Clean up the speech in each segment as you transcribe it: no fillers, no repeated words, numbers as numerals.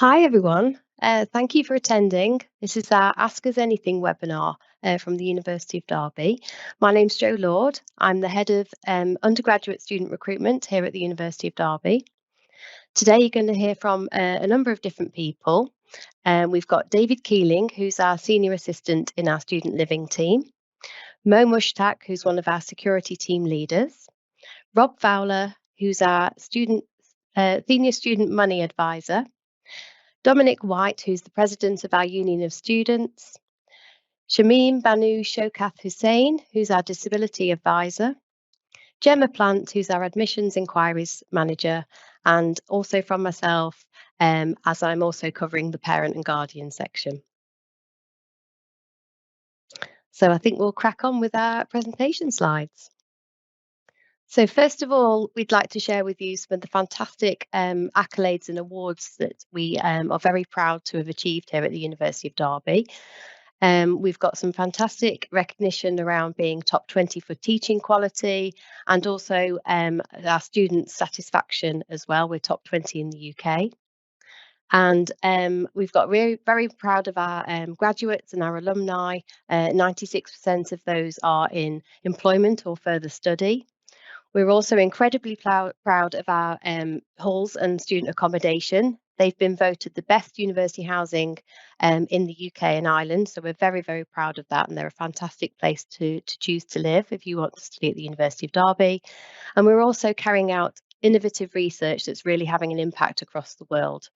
Hi, everyone. Thank you for attending. This is our Ask Us Anything webinar from the University of Derby. My name's Jo Lord. I'm the head of undergraduate student recruitment here at the University of Derby. Today, you're going to hear from a number of different people. We've got David Keeling, who's our senior assistant in our student living team, Mo Mushtaq, who's one of our security team leaders, Rob Fowler, who's our senior student money advisor, Dominic White, who's the president of our Union of Students, Shamim Banu Shokath Hussain, who's our disability advisor, Gemma Plant, who's our admissions inquiries manager, and also from myself, as I'm also covering the parent and guardian section. So I think we'll crack on with our presentation slides. So first of all, we'd like to share with you some of the fantastic accolades and awards that we are very proud to have achieved here at the University of Derby. We've got some fantastic recognition around being top 20 for teaching quality and also our student satisfaction as well. We're top 20 in the UK. And we've got very proud of our graduates and our alumni. 96% of those are in employment or further study. We're also incredibly proud of our halls and student accommodation. They've been voted the best university housing in the UK and Ireland, so we're very proud of that, and they're a fantastic place to choose to live if you want to study at the University of Derby. And we're also carrying out innovative research that's really having an impact across the world.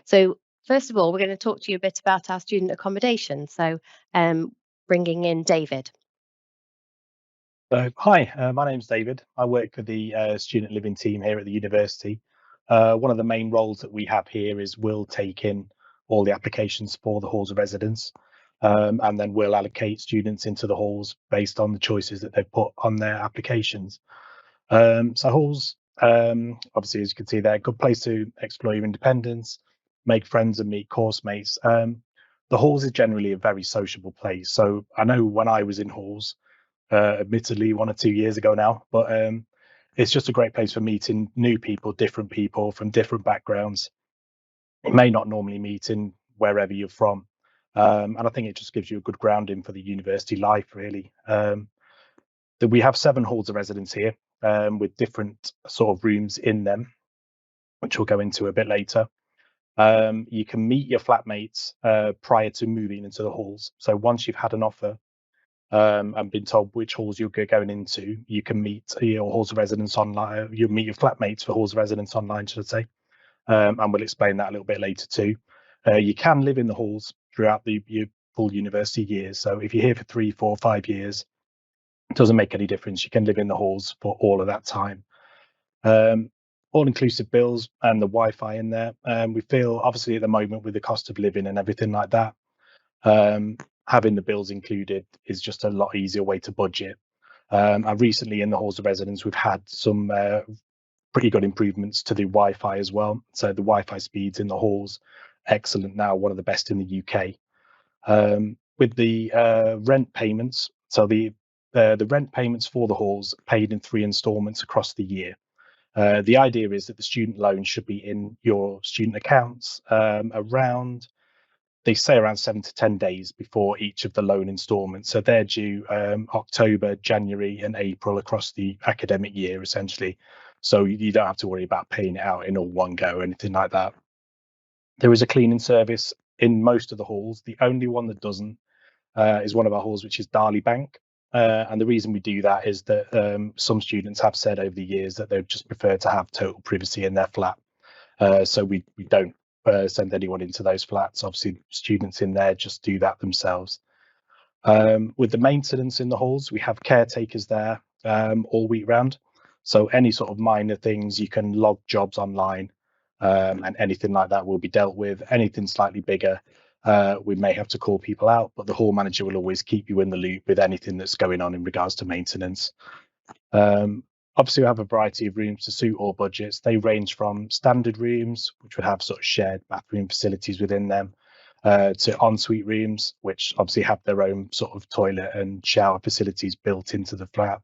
So first of all, we're going to talk to you a bit about our student accommodation. So bringing in David. Hi, my name's David. I work for the student living team here at the university. One of the main roles that we have here is we'll take in all the applications for the halls of residence, and then we'll allocate students into the halls based on the choices that they've put on their applications. So halls, obviously, as you can see, they're a good place to explore your independence, make friends and meet course mates. The halls is generally a very sociable place. So I know when I was in halls, admittedly 1 or 2 years ago now, but it's just a great place for meeting new people, different people from different backgrounds. You may not normally meet in wherever you're from, and I think it just gives you a good grounding for the university life, really. That we have 7 halls of residence here, with different sort of rooms in them, which we'll go into a bit later. You can meet your flatmates prior to moving into the halls. So once you've had an offer and been told which halls you're going into, you can meet your halls of residence online. You'll meet your flatmates for halls of residence online, should I say. And we'll explain that a little bit later too. You can live in the halls throughout your full university years. So if you're here for 3, 4, 5 years, it doesn't make any difference. You can live in the halls for all of that time. All-inclusive bills and the Wi-Fi in there. We feel obviously at the moment with the cost of living and everything like that, having the bills included is just a lot easier way to budget. And recently in the halls of residence, we've had some pretty good improvements to the Wi-Fi as well. So the Wi-Fi speeds in the halls, excellent now, one of the best in the UK. With the rent payments, so the rent payments for the halls paid in 3 installments across the year. The idea is that the student loan should be in your student accounts around, they say around 7 to 10 days before each of the loan installments. So they're due October, January, and April across the academic year, essentially. So you don't have to worry about paying it out in all one go or anything like that. There is a cleaning service in most of the halls. The only one that doesn't is one of our halls, which is Darley Bank. And the reason we do that is that some students have said over the years that they just prefer to have total privacy in their flat. So we don't send anyone into those flats. Obviously, students in there just do that themselves. With the maintenance in the halls, we have caretakers there all week round. So any sort of minor things, you can log jobs online, and anything like that will be dealt with. Anything slightly bigger, we may have to call people out, but the hall manager will always keep you in the loop with anything that's going on in regards to maintenance. Obviously, we have a variety of rooms to suit all budgets. They range from standard rooms, which would have sort of shared bathroom facilities within them, to ensuite rooms, which obviously have their own sort of toilet and shower facilities built into the flat.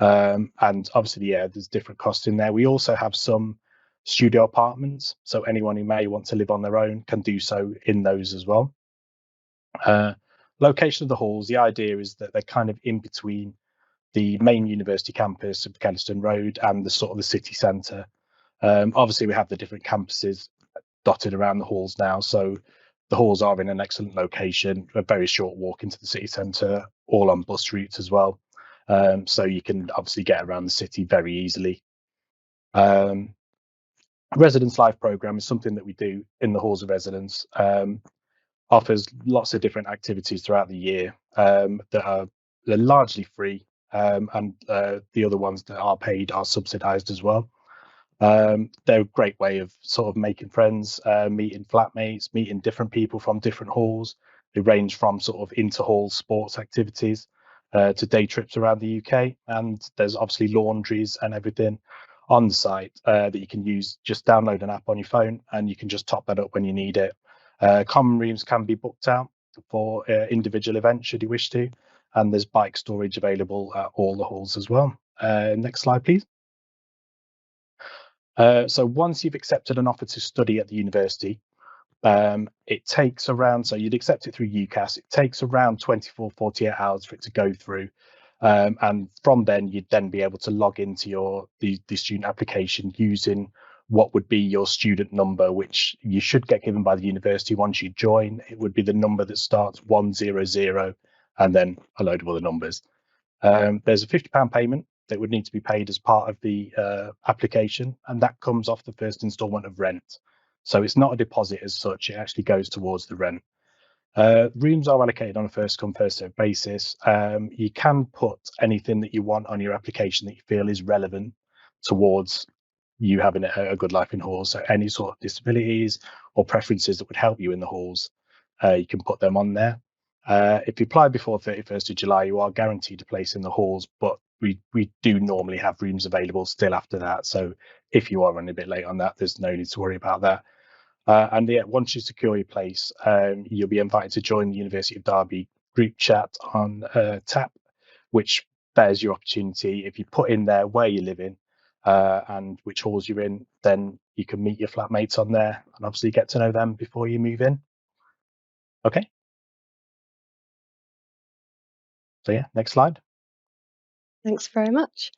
And obviously, yeah, there's different costs in there. We also have some studio apartments, so anyone who may want to live on their own can do so in those as well. Location of the halls, the idea is that they're kind of in between the main university campus of Kenniston Road and the sort of the city centre. Obviously, we have the different campuses dotted around the halls now, so the halls are in an excellent location, a very short walk into the city centre, all on bus routes as well. So you can obviously get around the city very easily. Residence Life programme is something that we do in the halls of residence. Offers lots of different activities throughout the year they're largely free, and the other ones that are paid are subsidised as well. They're a great way of sort of making friends, meeting flatmates, meeting different people from different halls. They range from sort of inter-hall sports activities to day trips around the UK, and there's obviously laundries and everything on the site that you can use. Just download an app on your phone and you can just top that up when you need it. Common rooms can be booked out for individual events should you wish to, and there's bike storage available at all the halls as well. Next slide, please. So once you've accepted an offer to study at the university, it takes around, so you'd accept it through UCAS, it takes around 24, 48 hours for it to go through. And from then, you'd then be able to log into the student application using what would be your student number, which you should get given by the university once you join. It would be the number that starts 100 and then a load of other numbers. There's a £50 payment that would need to be paid as part of the application, and that comes off the first instalment of rent. So it's not a deposit as such, it actually goes towards the rent. Rooms are allocated on a first come first served basis. You can put anything that you want on your application that you feel is relevant towards you having a good life in halls. So any sort of disabilities or preferences that would help you in the halls, you can put them on there. If you apply before 31st of July, you are guaranteed a place in the halls, but we do normally have rooms available still after that. So if you are running a bit late on that, there's no need to worry about that. And yeah, once you secure your place, you'll be invited to join the University of Derby group chat on TAP, which bears your opportunity. If you put in there where you're living and which halls you're in, then you can meet your flatmates on there and obviously get to know them before you move in. Okay. So yeah, next slide. Thanks very much.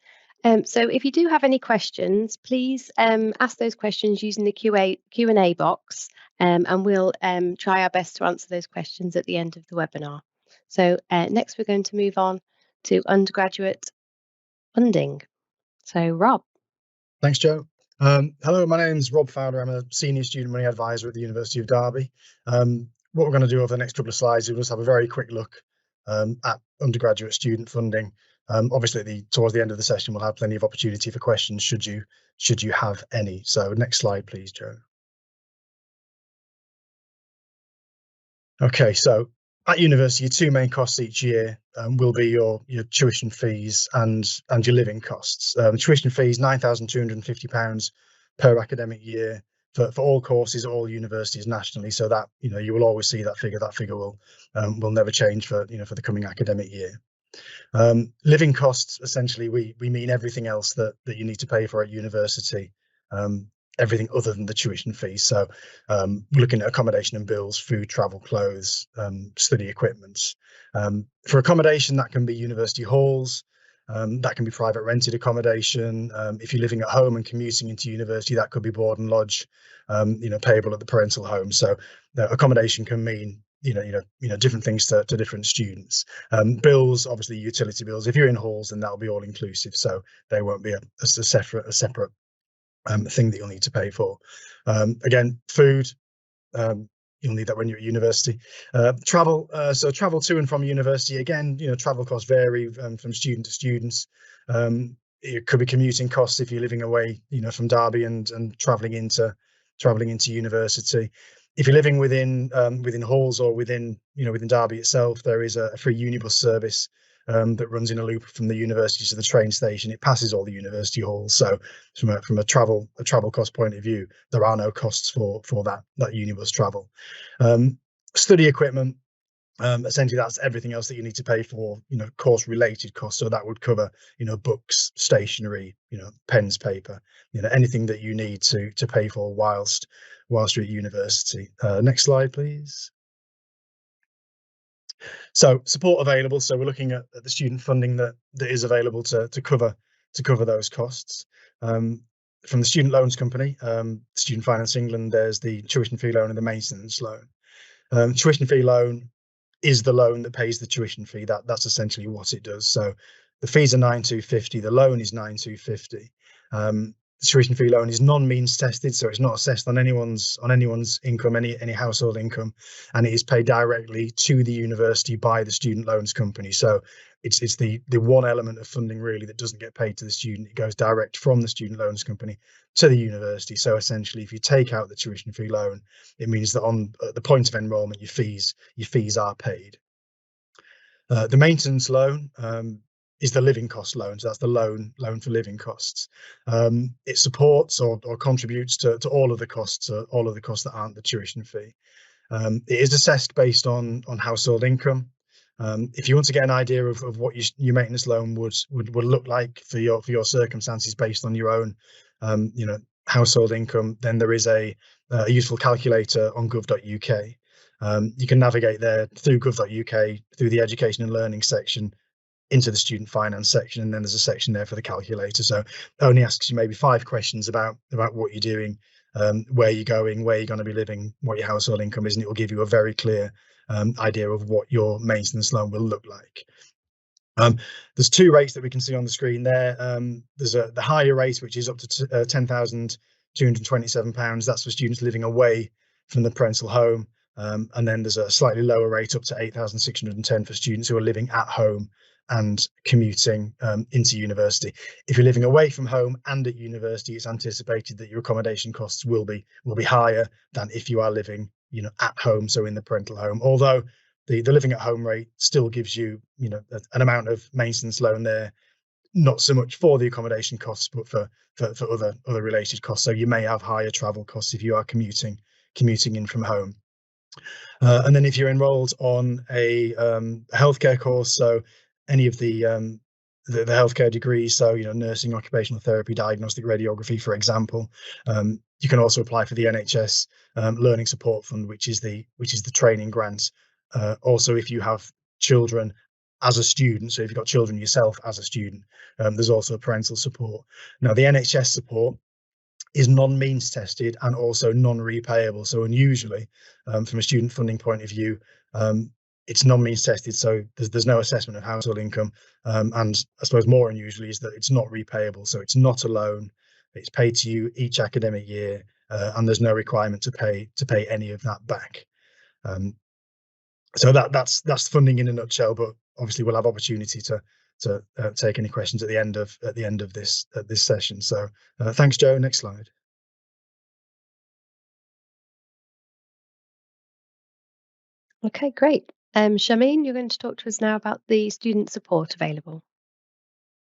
So if you do have any questions, please ask those questions using the Q&A box, and we'll try our best to answer those questions at the end of the webinar. So next we're going to move on to undergraduate funding. So Rob. Thanks, Jo. Hello, my name's Rob Fowler. I'm a senior student money advisor at the University of Derby. What we're going to do over the next couple of slides is just have a very quick look at undergraduate student funding. Obviously, towards the end of the session, we'll have plenty of opportunity for questions should you have any. So next slide, please, Jo. Okay, so at university, your two main costs each year will be your tuition fees and your living costs. Tuition fees, £9,250 per academic year for all courses, all universities nationally. So that you will always see that figure. That figure will never change for for the coming academic year. Living costs, essentially, we mean everything else that you need to pay for at university. Everything other than the tuition fees. So we're looking at accommodation and bills, food, travel, clothes, study equipment. For accommodation, that can be university halls, that can be private rented accommodation. If you're living at home and commuting into university, that could be board and lodge, payable at the parental home. So accommodation can mean different things to different students. Bills, obviously utility bills. If you're in halls, then that'll be all inclusive, so they won't be a separate thing that you'll need to pay for. Again, food, you'll need that when you're at university. Travel, so travel to and from university, again, travel costs vary from student to students. It could be commuting costs if you're living away, from Derby and traveling into university. If you're living within halls or within Derby itself, there is a free Unibus service that runs in a loop from the university to the train station. It passes all the university halls, so from a travel cost point of view, there are no costs for that Unibus travel. Study equipment, Essentially, that's everything else that you need to pay for, course related costs. So that would cover, books, stationery, pens, paper, anything that you need to pay for whilst you're at university. Next slide, please. So support available. So we're looking at the student funding that is available to cover those costs. From the Student Loans Company, Student Finance England, there's the tuition fee loan and the maintenance loan. Tuition fee loan is the loan that pays the tuition fee. That's essentially what it does. So the fees are 9,250. The loan is 9,250. The tuition fee loan is non-means tested, so it's not assessed on anyone's income, any household income, and it is paid directly to the university by the Student Loans Company. So it's the one element of funding really that doesn't get paid to the student. It goes direct from the Student Loans Company to the university. So essentially, if you take out the tuition fee loan, it means that at the point of enrolment, your fees are paid. The maintenance loan is the living cost loan. So that's the loan for living costs. It supports or contributes to all of the costs that aren't the tuition fee. It is assessed based on household income. If you want to get an idea of what your maintenance loan would look like for your circumstances based on your own household income, then there is a useful calculator on gov.uk. You can navigate there through gov.uk, through the education and learning section, into the student finance section, and then there's a section there for the calculator. So it only asks you maybe 5 questions about what you're doing, where you're going, where you're going to be living, what your household income is, and it will give you a very clear idea of what your maintenance loan will look like. There's 2 rates that we can see on the screen there. There's the higher rate, which is up to £10,227. That's for students living away from the parental home. And then there's a slightly lower rate up to £8,610 for students who are living at home and commuting into university. If you're living away from home and at university, it's anticipated that your accommodation costs will be higher than if you are living, at home, so in the parental home. Although the living at home rate still gives you, an amount of maintenance loan there, not so much for the accommodation costs, but for other related costs. So you may have higher travel costs if you are commuting in from home. And then if you're enrolled on a healthcare course, so any of the healthcare degrees, so nursing, occupational therapy, diagnostic radiography, for example, you can also apply for the NHS Learning Support Fund, which is the training grant. Also, if you have children as a student, so if you've got children yourself as a student, there's also parental support. Now, the NHS support is non-means tested and also non-repayable. So unusually, from a student funding point of view, it's non-means tested, so there's no assessment of household income, and I suppose more unusually is that it's not repayable. So it's not a loan; it's paid to you each academic year, and there's no requirement to pay any of that back. So that's funding in a nutshell. But obviously, we'll have opportunity to take any questions at the end of this session. So thanks, Joe. Next slide. Okay, great. Shameen, you're going to talk to us now about the student support available.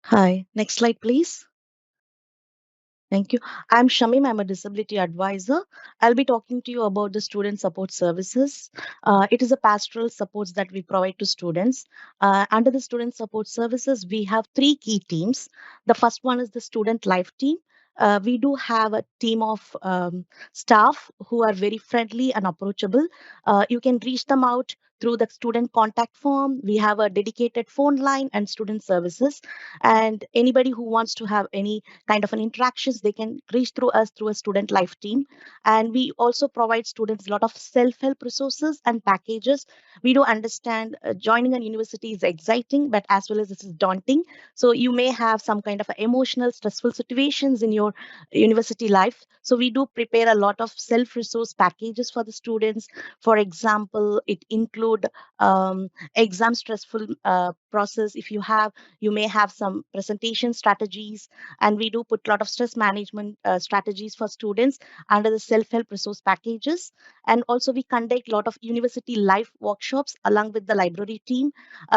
Hi, next slide, please. Thank you. I'm Shamim. I'm a disability advisor. I'll be talking to you about the student support services. It is a pastoral supports that we provide to students. Under the student support services, we have 3 key teams. The first one is the student life team. We do have a team of staff who are very friendly and approachable. You can reach them out through the student contact form. We have a dedicated phone line and student services. And anybody who wants to have any kind of an interactions, they can reach through us through a student life team. And we also provide students a lot of self-help resources and packages. We do understand joining a university is exciting, but as well as this is daunting. So you may have some kind of emotional, stressful situations in your university life. So we do prepare a lot of self-resource packages for the students. For example, it include exam stressful process. If you may have some presentation strategies, and we do put a lot of stress management strategies for students under the self-help resource packages. And also we conduct a lot of university life workshops along with the library team,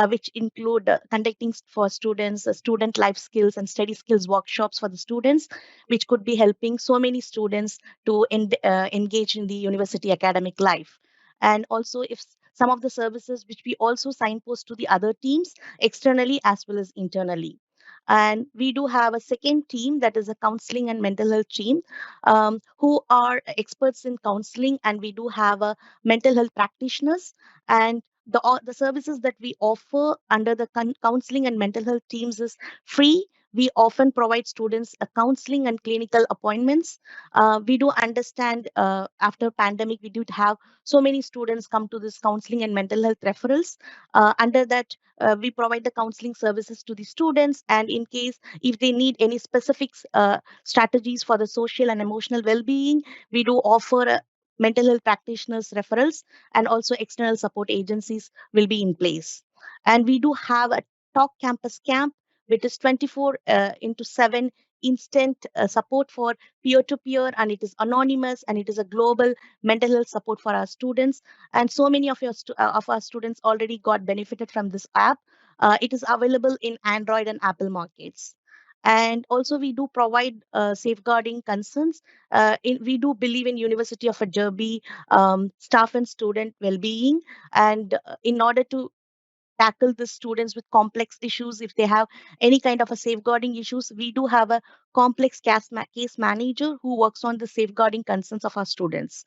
which include conducting for students student life skills and study skills workshops for the students, which could be helping so many students to engage in the university academic life. And also, if some of the services which we also signpost to the other teams externally as well as internally. And we do have a second team, that is a counseling and mental health team, who are experts in counseling, and we do have a mental health practitioners. And the services that we offer under the counseling and mental health teams is free. We often provide students a counseling and clinical appointments. We do understand after pandemic, we did have so many students come to this counseling and mental health referrals. Under that, we provide the counseling services to the students, and in case if they need any specific strategies for the social and emotional well-being, we do offer mental health practitioners referrals, and also external support agencies will be in place. And we do have a Talk Campus Camp, which is 24/7 instant support for peer-to-peer, and it is anonymous, and it is a global mental health support for our students. And so many of our students already got benefited from this app. It is available in Android and Apple markets. And also we do provide safeguarding concerns. We do believe in University of Derby staff and student well-being, and in order to tackle the students with complex issues, if they have any kind of a safeguarding issues, we do have a complex case manager who works on the safeguarding concerns of our students.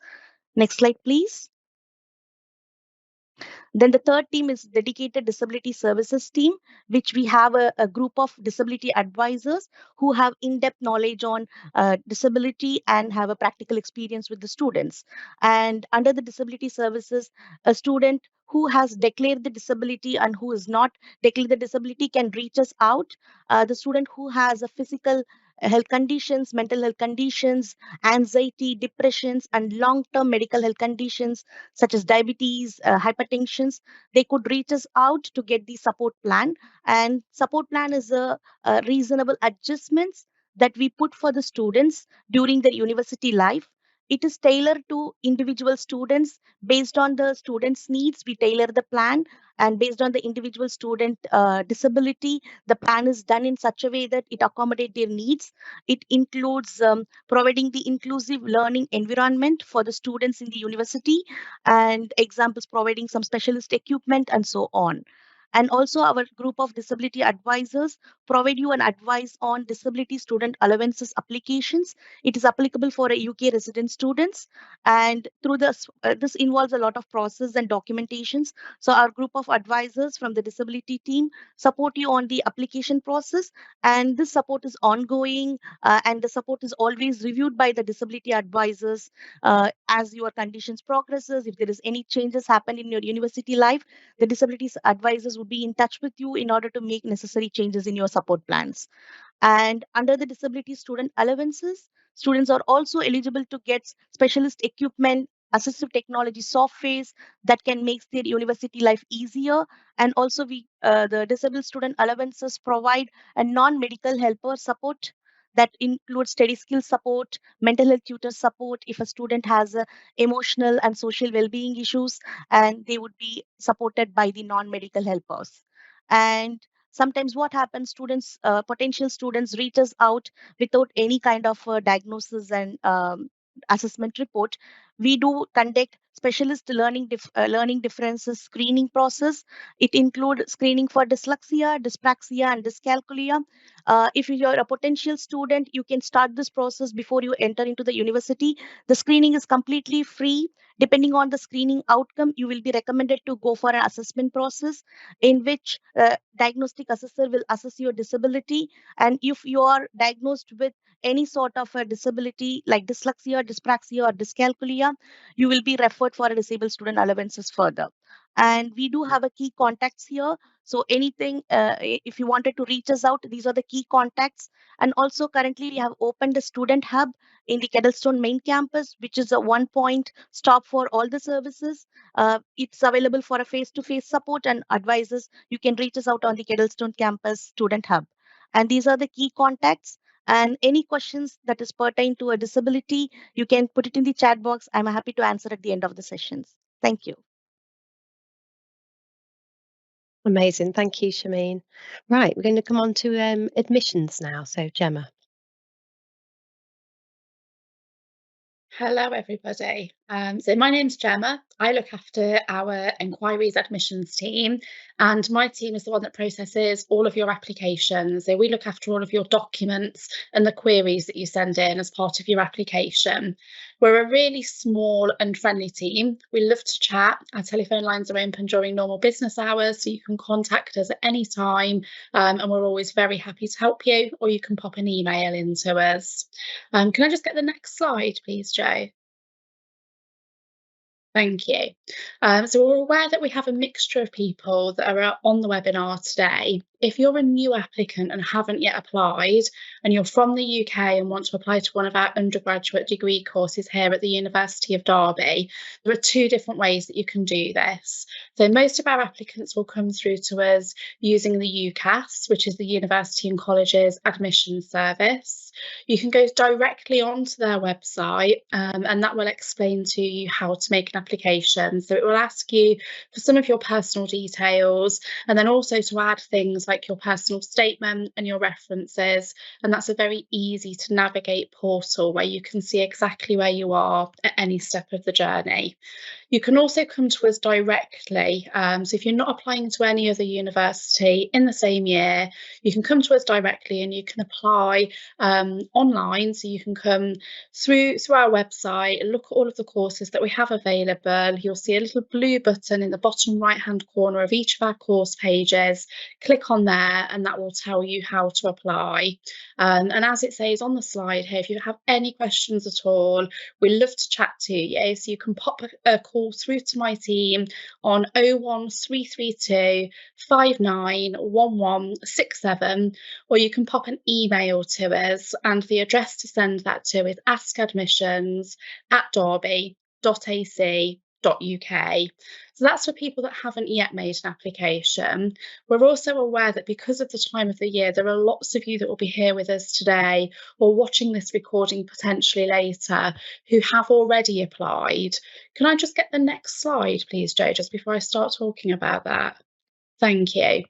Next slide, please. Then the third team is dedicated disability services team, which we have a group of disability advisors who have in-depth knowledge on disability and have a practical experience with the students. And under the disability services, a student who has declared the disability and who is not declared the disability can reach us out. The student who has a physical health conditions, mental health conditions, anxiety, depressions, and long-term medical health conditions such as diabetes, hypertensions, they could reach us out to get the support plan. And support plan is a reasonable adjustments that we put for the students during their university life. It is tailored to individual students. Based on the students' needs, we tailor the plan, and based on the individual student disability, the plan is done in such a way that it accommodates their needs. It includes providing the inclusive learning environment for the students in the university, and examples providing some specialist equipment and so on. And also our group of disability advisors provide you an advice on disability student allowances applications. It is applicable for a UK resident students, and through this involves a lot of process and documentations. So our group of advisors from the disability team support you on the application process, and this support is ongoing, and the support is always reviewed by the disability advisors as your conditions progresses. If there is any changes happen in your university life, the disability advisors would be in touch with you in order to make necessary changes in your support plans. And under the disability student allowances, students are also eligible to get specialist equipment, assistive technology softwares that can make their university life easier. And also the disabled student allowances provide a non-medical helper support that includes study skill support, mental health tutor support if a student has emotional and social well-being issues, and they would be supported by the non-medical helpers. And sometimes what happens, potential students reach us out without any kind of diagnosis and assessment report. We do conduct specialist learning differences screening process. It includes screening for dyslexia, dyspraxia, and dyscalculia. If you're a potential student, you can start this process before you enter into the university. The screening is completely free. Depending on the screening outcome, you will be recommended to go for an assessment process in which diagnostic assessor will assess your disability. And if you are diagnosed with any sort of a disability like dyslexia, dyspraxia, or dyscalculia, you will be referred for a disabled student allowances further. And we do have a key contacts here. So anything, if you wanted to reach us out, these are the key contacts. And also currently we have opened a student hub in the Kettlestone main campus, which is a one-point stop for all the services. It's available for a face-to-face support and advisors. You can reach us out on the Kettlestone campus student hub. And these are the key contacts. And any questions that is pertain to a disability, you can put it in the chat box. I'm happy to answer at the end of the sessions. Thank you. Amazing. Thank you, Shameen. Right, we're going to come on to admissions now. So Gemma. Hello, everybody. So my name's Gemma. I look after our enquiries admissions team, and my team is the one that processes all of your applications. So we look after all of your documents and the queries that you send in as part of your application. We're a really small and friendly team. We love to chat. Our telephone lines are open during normal business hours, so you can contact us at any time, and we're always very happy to help you, or you can pop an email into us. Can I just get the next slide, please, Jo? Thank you. So we're aware that we have a mixture of people that are on the webinar today. If you're a new applicant and haven't yet applied, and you're from the UK and want to apply to one of our undergraduate degree courses here at the University of Derby, there are two different ways that you can do this. So most of our applicants will come through to us using the UCAS, which is the University and Colleges Admission Service. You can go directly onto their website, and that will explain to you how to make an application. So it will ask you for some of your personal details, and then also to add things like your personal statement and your references. And that's a very easy to navigate portal where you can see exactly where you are at any step of the journey. You can also come to us directly. So if you're not applying to any other university in the same year, you can come to us directly and you can apply online. So you can come through our website, look at all of the courses that we have available. You'll see a little blue button in the bottom right hand corner of each of our course pages. Click on there and that will tell you how to apply. And as it says on the slide here, if you have any questions at all, we love to chat to you. So you can pop a call through to my team on 01332 591167, or you can pop an email to us, and the address to send that to is askadmissions@derby.ac.uk. So that's for people that haven't yet made an application. We're also aware that because of the time of the year, there are lots of you that will be here with us today or watching this recording potentially later who have already applied. Can I just get the next slide, please, Jo, just before I start talking about that? Thank you.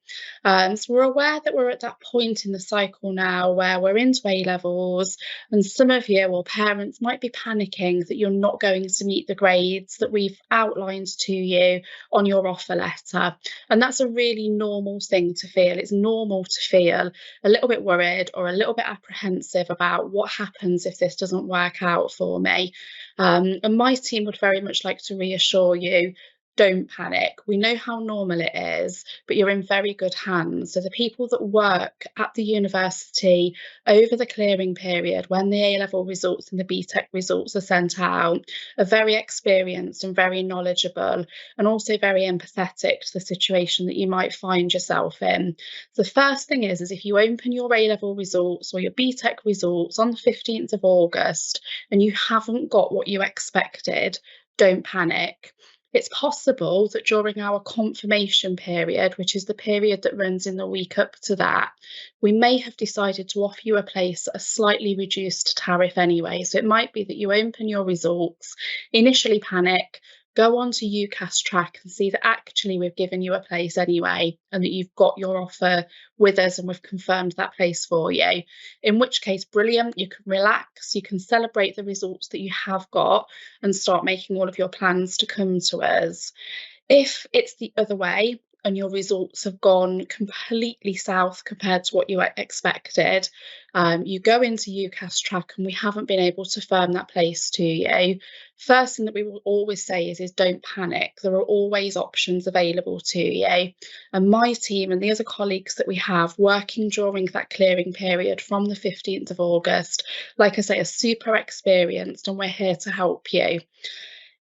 So we're aware that we're at that point in the cycle now where we're into A-levels, and some of you or parents might be panicking that you're not going to meet the grades that we've outlined to you on your offer letter. And that's a really normal thing to feel. It's normal to feel a little bit worried or a little bit apprehensive about what happens if this doesn't work out for me. And my team would very much like to reassure you, don't panic. We know how normal it is, but you're in very good hands. So the people that work at the university over the clearing period, when the A-level results and the BTEC results are sent out, are very experienced and very knowledgeable, and also very empathetic to the situation that you might find yourself in. So the first thing is if you open your A-level results or your BTEC results on the 15th of August and you haven't got what you expected, don't panic. It's possible that during our confirmation period, which is the period that runs in the week up to that, we may have decided to offer you a place at a slightly reduced tariff anyway. So it might be that you open your results, initially panic, go on to UCAS Track and see that actually we've given you a place anyway, and that you've got your offer with us and we've confirmed that place for you. In which case, brilliant, you can relax, you can celebrate the results that you have got and start making all of your plans to come to us. If it's the other way, and your results have gone completely south compared to what you expected, you go into UCAS Track and we haven't been able to firm that place to you, first thing that we will always say is don't panic. There are always options available to you. And my team and the other colleagues that we have working during that clearing period from the 15th of August, like I say, are super experienced, and we're here to help you.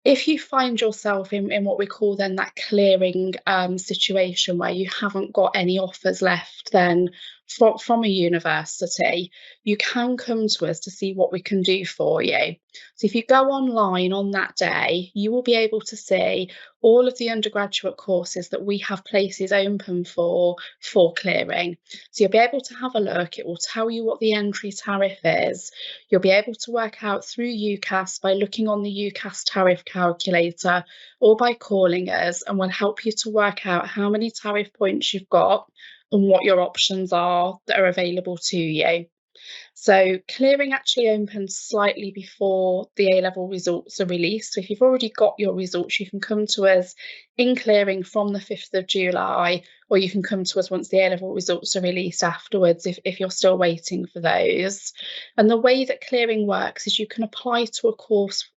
If you find yourself in what we call then that clearing situation where you haven't got any offers left then from a university, you can come to us to see what we can do for you. So if you go online on that day, you will be able to see all of the undergraduate courses that we have places open for clearing. So you'll be able to have a look. It will tell you what the entry tariff is. You'll be able to work out through UCAS by looking on the UCAS tariff calculator or by calling us, and we'll help you to work out how many tariff points you've got and what your options are that are available to you. So clearing actually opens slightly before the A-level results are released. So if you've already got your results, you can come to us in clearing from the 5th of July, or you can come to us once the A-level results are released afterwards if you're still waiting for those. And the way that clearing works is you can apply to a course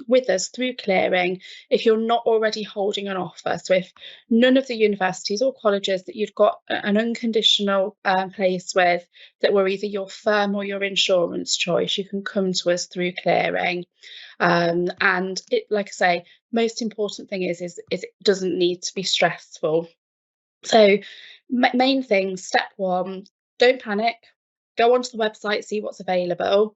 with us through clearing if you're not already holding an offer. So if none of the universities or colleges that you've got an unconditional place with that were either your firm or your insurance choice, you can come to us through clearing. And it, like I say, most important thing is it doesn't need to be stressful. So main thing, step one, don't panic. Go onto the website, see what's available.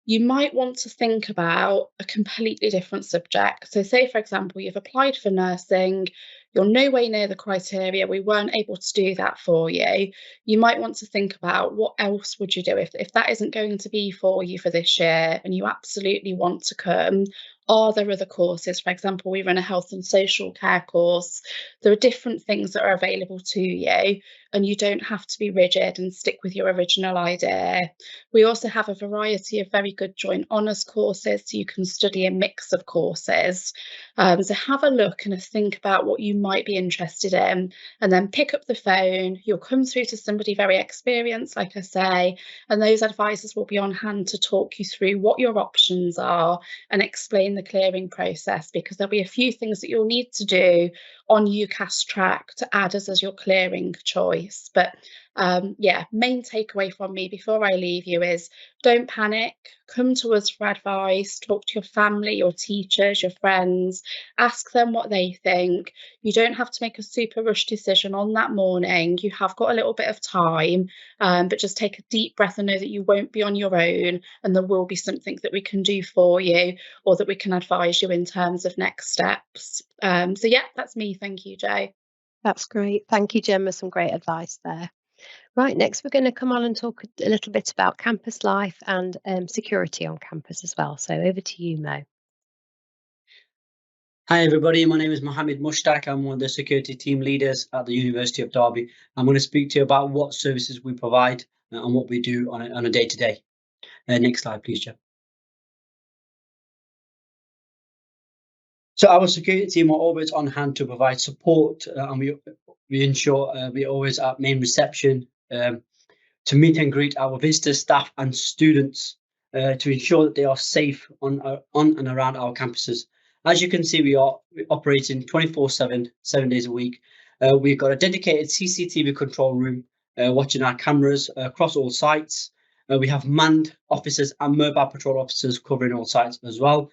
You might want to think about a completely different subject. So say, for example, you've applied for nursing, you're no way near the criteria, we weren't able to do that for you. You might want to think about what else would you do if that isn't going to be for you for this year and you absolutely want to come. Are there other courses? For example, we run a health and social care course. There are different things that are available to you, and you don't have to be rigid and stick with your original idea. We also have a variety of very good joint honours courses, so you can study a mix of courses. So have a look and think about what you might be interested in, and then pick up the phone. You'll come through to somebody very experienced, like I say, and those advisors will be on hand to talk you through what your options are and explain the clearing process, because there'll be a few things that you'll need to do on UCAS track to add us as your clearing choice. But yeah, main takeaway from me before I leave you is don't panic. Come to us for advice, talk to your family, your teachers, your friends, ask them what they think. You don't have to make a super rush decision on that morning. You have got a little bit of time, but just take a deep breath and know that you won't be on your own, and there will be something that we can do for you or that we can advise you in terms of next steps. So yeah, that's me. Thank you, Jo. That's great. Thank you, Gemma. Some great advice there. Right, next we're going to come on and talk a little bit about campus life and security on campus as well. So over to you, Mo. Hi everybody, my name is Mohammed Mushtaq. I'm one of the security team leaders at the University of Derby. I'm going to speak to you about what services we provide and what we do on a day-to-day. Next slide, please, Jeff. So our security team are always on hand to provide support, and we ensure we're always at main reception to meet and greet our visitors, staff and students to ensure that they are safe on and around our campuses. As you can see, we are operating 24/7, 7 days a week. We've got a dedicated CCTV control room watching our cameras across all sites. We have manned officers and mobile patrol officers covering all sites as well.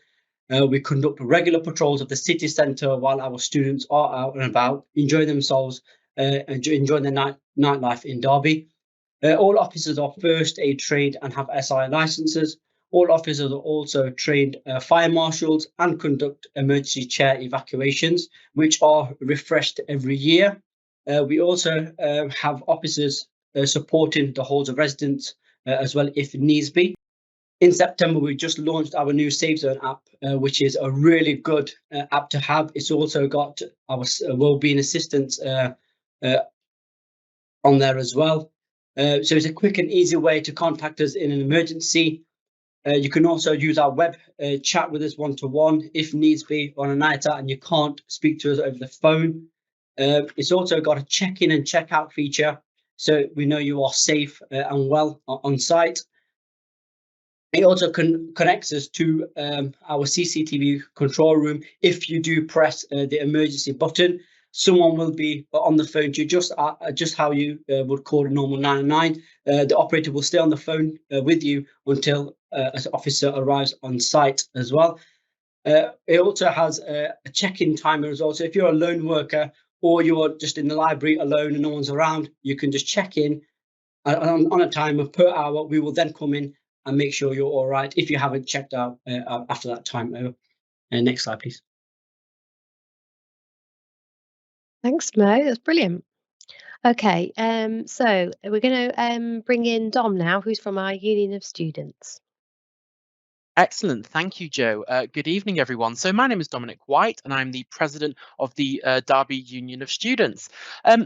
We conduct regular patrols of the city centre while our students are out and about, enjoying themselves and enjoying their nightlife in Derby. All officers are first aid trained and have SI licences. All officers are also trained fire marshals and conduct emergency chair evacuations, which are refreshed every year. We also have officers supporting the halls of residence as well if needs be. In September, we just launched our new Safe Zone app, which is a really good app to have. It's also got our wellbeing assistance on there as well. So it's a quick and easy way to contact us in an emergency. You can also use our web chat with us one-to-one if needs be on a night out and you can't speak to us over the phone. It's also got a check-in and check-out feature, so we know you are safe and well on site. It also connects us to our CCTV control room. If you do press the emergency button, someone will be on the phone to you, just how you would call a normal 999. The operator will stay on the phone with you until an officer arrives on site as well. It also has a check-in timer as well. So if you're a lone worker or you're just in the library alone and no one's around, you can just check in on a timer per hour. We will then come in and make sure you're all right if you haven't checked out after that time. Next slide, please. Thanks, Mo. That's brilliant. Okay, so we're going to bring in Dom now, who's from our Union of Students. Excellent. Thank you, Joe. Good evening, everyone. So my name is Dominic White, and I'm the president of the Derby Union of Students.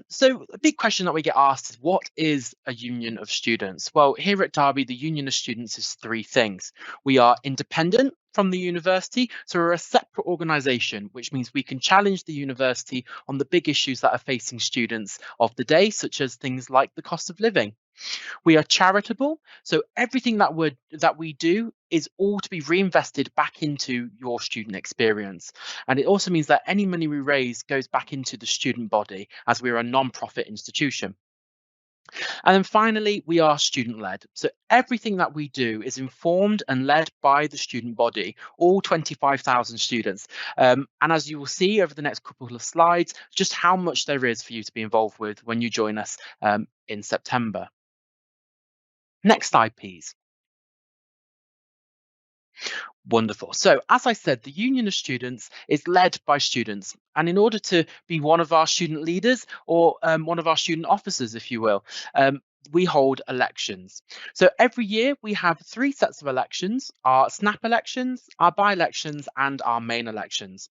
So a big question that we get asked is, what is a union of students? Well, here at Derby, the Union of Students is three things. We are independent from the university, so we're a separate organisation, which means we can challenge the university on the big issues that are facing students of the day, such as things like the cost of living. We are charitable, so everything that we do is all to be reinvested back into your student experience. And it also means that any money we raise goes back into the student body, as we're a non-profit institution. And then finally, we are student-led. So everything that we do is informed and led by the student body, all 25,000 students. And as you will see over the next couple of slides, just how much there is for you to be involved with when you join us in September. Next slide, please. Wonderful. So as I said, the Union of Students is led by students. And in order to be one of our student leaders, or one of our student officers, if you will, we hold elections. So every year we have three sets of elections: our snap elections, our by-elections, and our main elections.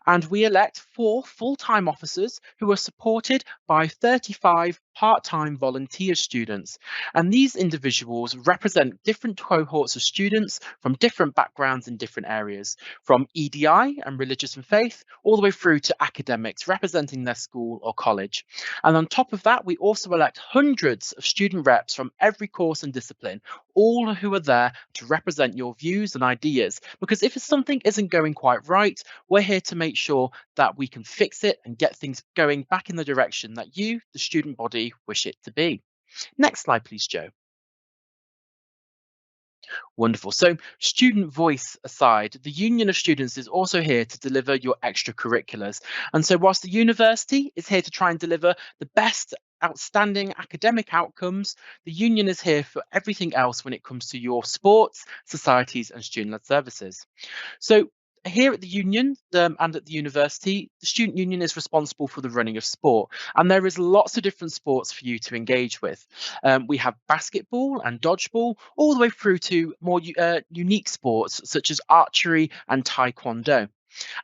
And we elect 4 full-time officers who are supported by 35 part-time volunteer students. And these individuals represent different cohorts of students from different backgrounds in different areas, from EDI and religious and faith, all the way through to academics representing their school or college. And on top of that, we also elect hundreds of student reps from every course and discipline, all who are there to represent your views and ideas. Because if something isn't going quite right, we're here to make sure that we can fix it and get things going back in the direction that you, the student body, wish it to be. Next slide, please, Joe. Wonderful. So student voice aside, the Union of Students is also here to deliver your extracurriculars. And so whilst the university is here to try and deliver the best outstanding academic outcomes, the Union is here for everything else when it comes to your sports, societies and student-led services. So here at the Union and at the university, the Student Union is responsible for the running of sport, and there is lots of different sports for you to engage with. We have basketball and dodgeball, all the way through to more unique sports such as archery and taekwondo.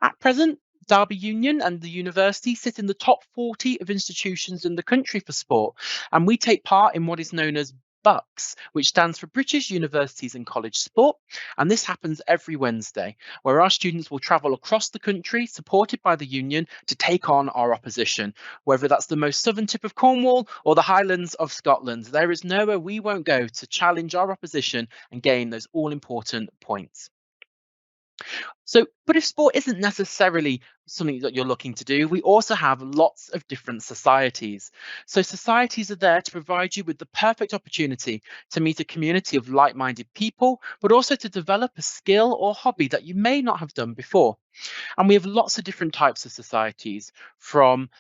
At present, Derby Union and the university sit in the top 40 of institutions in the country for sport, and we take part in what is known as BUCS, which stands for British Universities and College Sport, and this happens every Wednesday, where our students will travel across the country, supported by the Union, to take on our opposition, whether that's the most southern tip of Cornwall or the Highlands of Scotland. There is nowhere we won't go to challenge our opposition and gain those all-important points. So, but if sport isn't necessarily something that you're looking to do, we also have lots of different societies. So societies are there to provide you with the perfect opportunity to meet a community of like-minded people, but also to develop a skill or hobby that you may not have done before. And we have lots of different types of societies, from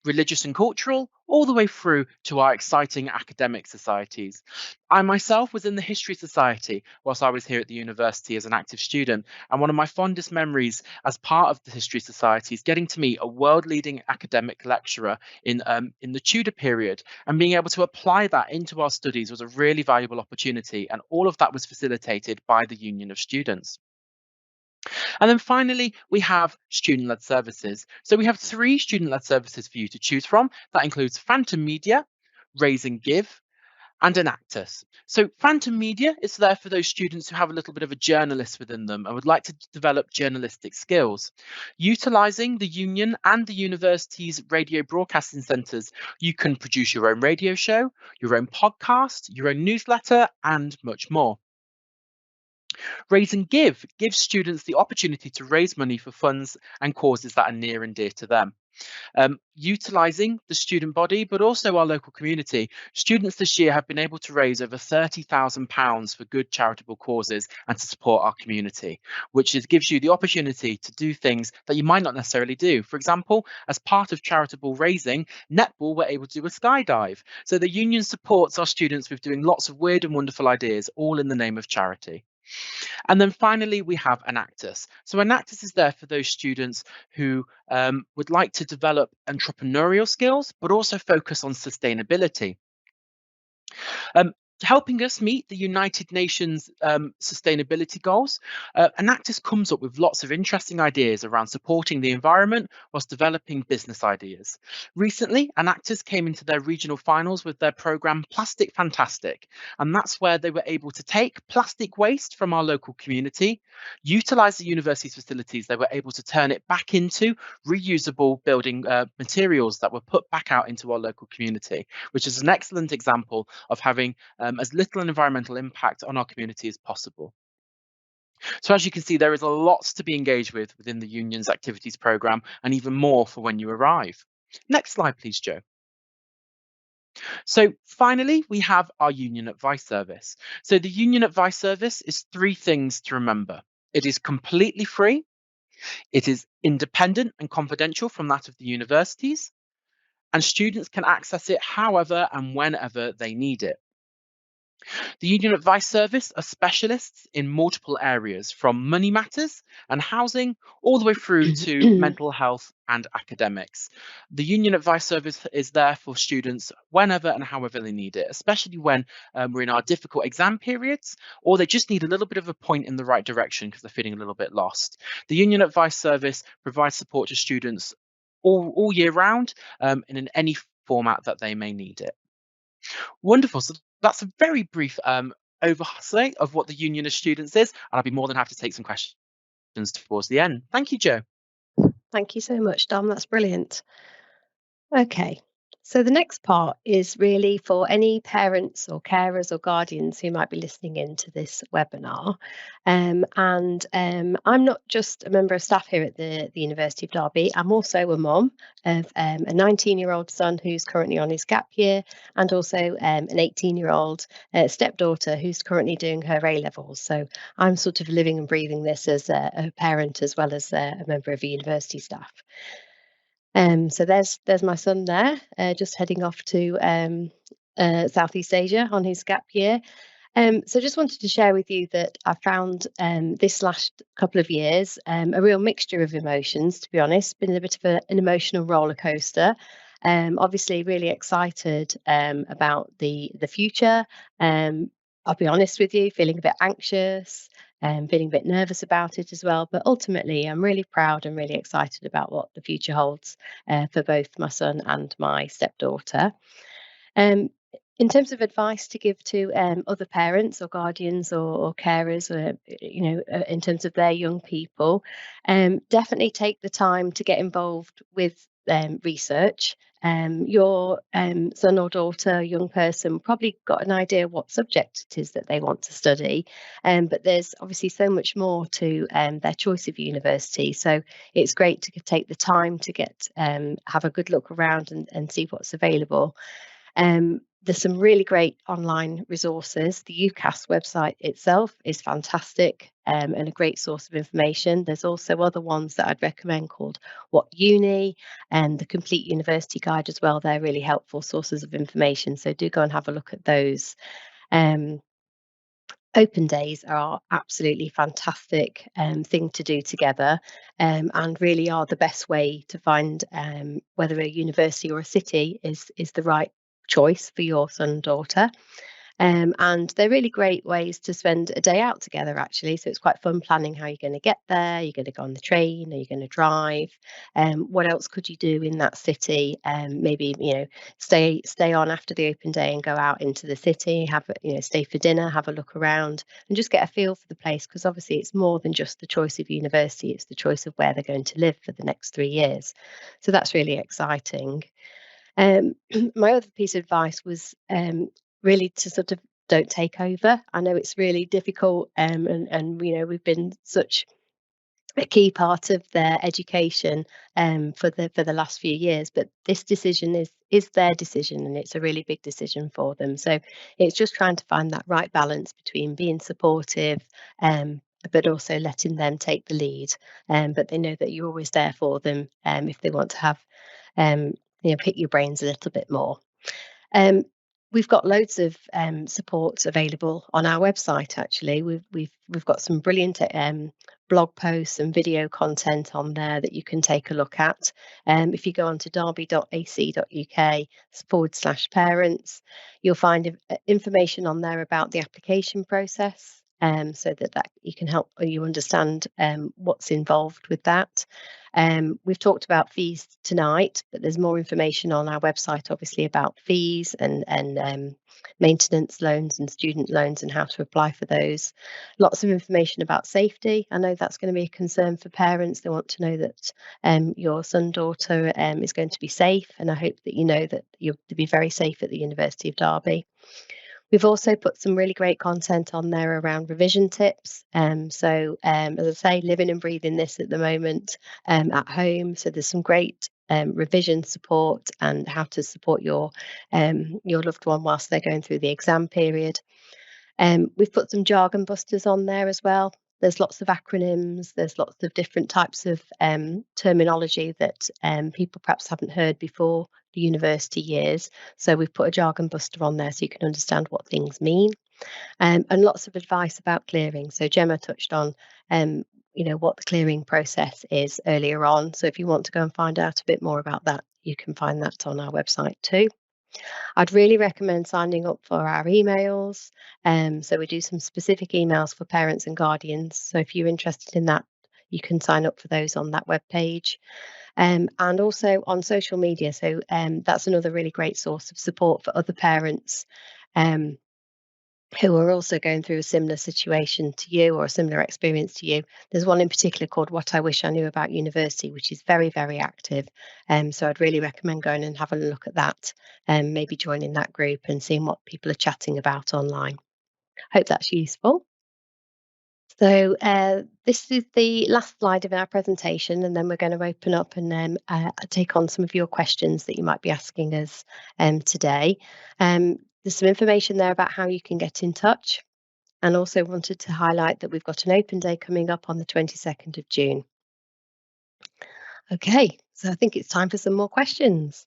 religious and cultural, all the way through to our exciting academic societies. I myself was in the History Society whilst I was here at the university as an active student, and one of my fondest memories as part of the History Society is getting to meet a world-leading academic lecturer in the Tudor period, and being able to apply that into our studies was a really valuable opportunity, and all of that was facilitated by the Union of Students. And then finally, we have student-led services. So we have 3 student-led services for you to choose from. That includes Phantom Media, Raise and Give, and Enactus. So Phantom Media is there for those students who have a little bit of a journalist within them and would like to develop journalistic skills. Utilising the Union and the university's radio broadcasting centres, you can produce your own radio show, your own podcast, your own newsletter, and much more. Raise and Give gives students the opportunity to raise money for funds and causes that are near and dear to them. Utilising the student body, but also our local community, students this year have been able to raise over £30,000 for good charitable causes and to support our community, which gives you the opportunity to do things that you might not necessarily do. For example, as part of charitable raising, Netball were able to do a skydive. So the Union supports our students with doing lots of weird and wonderful ideas, all in the name of charity. And then finally, we have Enactus. So Enactus is there for those students who would like to develop entrepreneurial skills, but also focus on sustainability. helping us meet the United Nations sustainability goals, Enactus comes up with lots of interesting ideas around supporting the environment whilst developing business ideas. Recently, Enactus came into their regional finals with their programme Plastic Fantastic, and that's where they were able to take plastic waste from our local community, utilise the university's facilities. They were able to turn it back into reusable building materials that were put back out into our local community, which is an excellent example of having as little environmental impact on our community as possible. So as you can see, there is a lot to be engaged with within the union's activities programme, and even more for when you arrive. Next slide, please, Joe. So finally, we have our Union Advice Service. So the Union Advice Service is 3 things to remember. It is completely free. It is independent and confidential from that of the universities, and students can access it however and whenever they need it. The Union Advice Service are specialists in multiple areas, from money matters and housing all the way through to mental health and academics. The Union Advice Service is there for students whenever and however they need it, especially when we're in our difficult exam periods, or they just need a little bit of a point in the right direction because they're feeling a little bit lost. The Union Advice Service provides support to students all year round in any format that they may need it. Wonderful. So that's a very brief oversight of what the Union of Students is, and I'll be more than happy to take some questions towards the end. Thank you, Joe. Thank you so much, Dom. That's brilliant. Okay, so the next part is really for any parents or carers or guardians who might be listening into this webinar. I'm not just a member of staff here at the University of Derby, I'm also a mum of a 19-year-old son who's currently on his gap year, and also an 18-year-old stepdaughter who's currently doing her A-levels. So I'm sort of living and breathing this as a parent as well as a member of the university staff. So there's my son there, just heading off to Southeast Asia on his gap year. So just wanted to share with you that I found this last couple of years a real mixture of emotions, to be honest. Been a bit of an emotional roller coaster. Obviously really excited about the future. I'll be honest with you, feeling a bit anxious, feeling a bit nervous about it as well. But ultimately, I'm really proud and really excited about what the future holds for both my son and my stepdaughter. In terms of advice to give to other parents or guardians or carers, in terms of their young people, definitely take the time to get involved with research. Your son or daughter, young person, probably got an idea what subject it is that they want to study, but there's obviously so much more to their choice of university. So it's great to take the time to have a good look around and see what's available. There's some really great online resources. The UCAS website itself is fantastic and a great source of information. There's also other ones that I'd recommend called What Uni and the Complete University Guide as well. They're really helpful sources of information, so do go and have a look at those. Open days are absolutely fantastic thing to do together, and really are the best way to find whether a university or a city is the right choice for your son and daughter. And they're really great ways to spend a day out together, actually. So it's quite fun planning how you're going to get there. You're going to go on the train, or you're going to drive. What else could you do in that city? Maybe stay on after the open day and go out into the city. Stay for dinner, have a look around, and just get a feel for the place. Because obviously, it's more than just the choice of university; it's the choice of where they're going to live for the next 3 years. So that's really exciting. My other piece of advice was really to sort of don't take over. I know it's really difficult, and we've been such a key part of their education for the last few years, but this decision is their decision, and it's a really big decision for them. So it's just trying to find that right balance between being supportive but also letting them take the lead, but they know that you're always there for them if they want to have pick your brains a little bit more. We've got loads of support available on our website. Actually, we've got some brilliant blog posts and video content on there that you can take a look at. If you go on to derby.ac.uk/parents, you'll find information on there about the application process, so that you can help you understand what's involved with that. We've talked about fees tonight, but there's more information on our website, obviously, about fees and maintenance loans and student loans and how to apply for those. Lots of information about safety. I know that's going to be a concern for parents. They want to know that your son, daughter is going to be safe, and I hope that you know that you're to be very safe at the University of Derby. We've also put some really great content on there around revision tips. As I say, living and breathing this at the moment at home. So there's some great revision support and how to support your loved one whilst they're going through the exam period. We've put some jargon busters on there as well. There's lots of acronyms, there's lots of different types of terminology that people perhaps haven't heard before the university years. So we've put a jargon buster on there so you can understand what things mean. And lots of advice about clearing. So Gemma touched on what the clearing process is earlier on. So if you want to go and find out a bit more about that, you can find that on our website too. I'd really recommend signing up for our emails. So we do some specific emails for parents and guardians. So if you're interested in that, you can sign up for those on that webpage. And also on social media. So that's another really great source of support for other parents who are also going through a similar situation to you or a similar experience to you. There's one in particular called What I Wish I Knew About University, which is very, very active. So I'd really recommend going and having a look at that and maybe joining that group and seeing what people are chatting about online. Hope that's useful. So this is the last slide of our presentation, and then we're going to open up and take on some of your questions that you might be asking us today. There's some information there about how you can get in touch, and also wanted to highlight that we've got an open day coming up on the 22nd of June. Okay, so I think it's time for some more questions.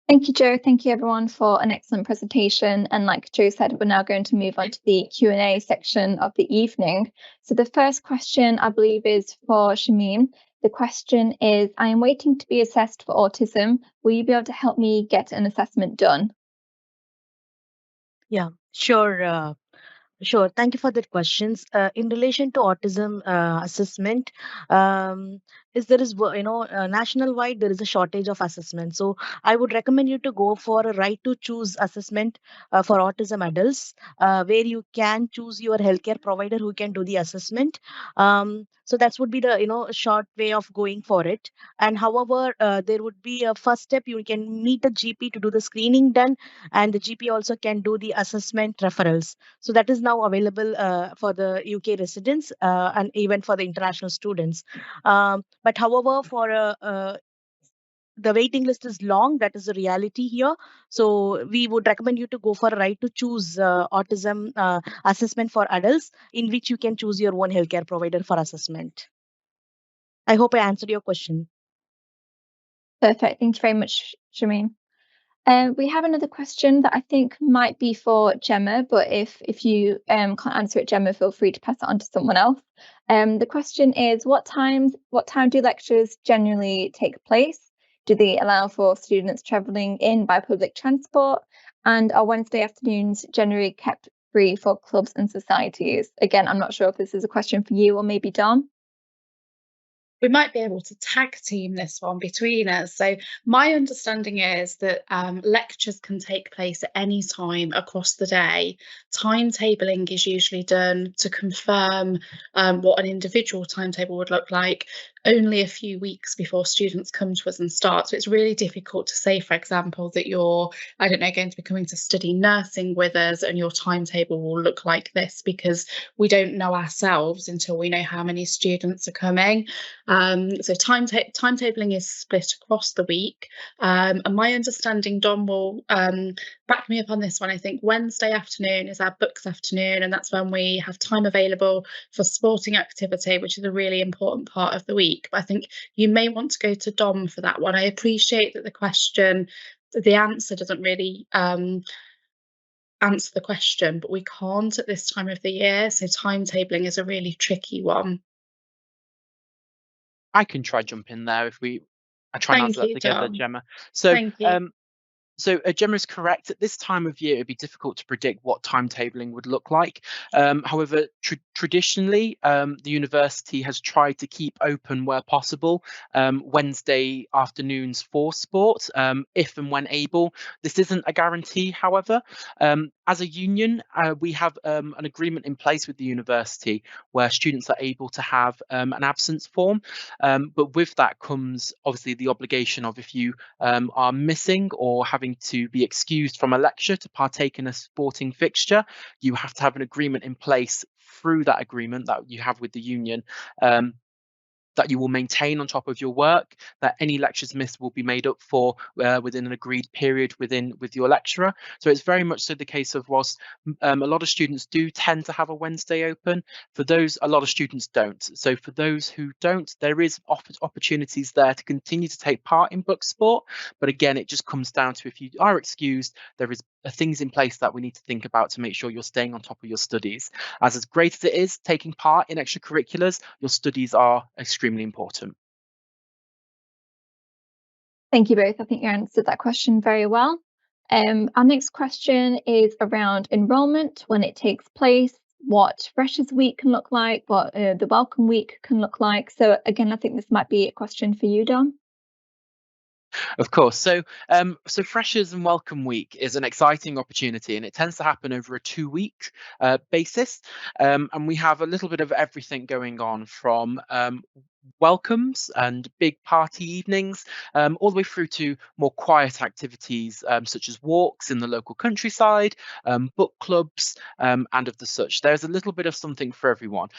Thank you, Jo. Thank you, everyone, for an excellent presentation. And like Jo said, we're now going to move on to the Q&A section of the evening. So the first question, I believe, is for Shamim. The question is, I am waiting to be assessed for autism. Will you be able to help me get an assessment done? Yeah, sure. Sure. Thank you for that questions. In relation to autism assessment, national wide there is a shortage of assessment. So I would recommend you to go for a right to choose assessment for autism adults, where you can choose your healthcare provider who can do the assessment. So that would be the short way of going for it. And however, there would be a first step. You can meet a GP to do the screening done, and the GP also can do the assessment referrals. So that is now available for the UK residents and even for the international students. But however, for the waiting list is long. That is the reality here. So we would recommend you to go for a right to choose autism assessment for adults, in which you can choose your own healthcare provider for assessment. I hope I answered your question. Perfect. Thank you very much, Shamim. We have another question that I think might be for Gemma, but if you can't answer it, Gemma, feel free to pass it on to someone else. The question is, what time do lectures generally take place? Do they allow for students travelling in by public transport? And are Wednesday afternoons generally kept free for clubs and societies? Again, I'm not sure if this is a question for you or maybe Dom. We might be able to tag team this one between us. So my understanding is that lectures can take place at any time across the day. Timetabling is usually done to confirm what an individual timetable would look like only a few weeks before students come to us and start. So it's really difficult to say, for example, that you're, I don't know, going to be coming to study nursing with us and your timetable will look like this, because we don't know ourselves until we know how many students are coming. So timetabling is split across the week. And my understanding, Dom will back me up on this one, I think Wednesday afternoon is our books afternoon, and that's when we have time available for sporting activity, which is a really important part of the week. But I think you may want to go to Dom for that one. I appreciate that the answer doesn't really answer the question, but we can't at this time of the year. So timetabling is a really tricky one. I can try jump in there if I try and Thank answer that you, together, John. Gemma. So Thank you. Gemma is correct. At this time of year, it'd be difficult to predict what timetabling would look like. However, traditionally, the university has tried to keep open where possible Wednesday afternoons for sport, if and when able. This isn't a guarantee, however. As a union, we have an agreement in place with the university where students are able to have an absence form. But with that comes obviously the obligation of, if you are missing or having to be excused from a lecture to partake in a sporting fixture, you have to have an agreement in place through that agreement that you have with the union, that you will maintain on top of your work, that any lectures missed will be made up for within an agreed period with your lecturer. So it's very much so the case of, whilst a lot of students do tend to have a Wednesday open, for those, a lot of students don't. So for those who don't, there is opportunities there to continue to take part in book sport. But again, it just comes down to, if you are excused, there is things in place that we need to think about to make sure you're staying on top of your studies. As great as it is taking part in extracurriculars, your studies are extremely important. Thank you both. I think you answered that question very well. Our next question is around enrolment, when it takes place, what Freshers Week can look like, what the Welcome Week can look like. So again, I think this might be a question for you, Don. Of course. So Freshers and Welcome Week is an exciting opportunity, and it tends to happen over a 2-week basis. And we have a little bit of everything going on, from welcomes and big party evenings, all the way through to more quiet activities such as walks in the local countryside, book clubs, and of the such. There's a little bit of something for everyone.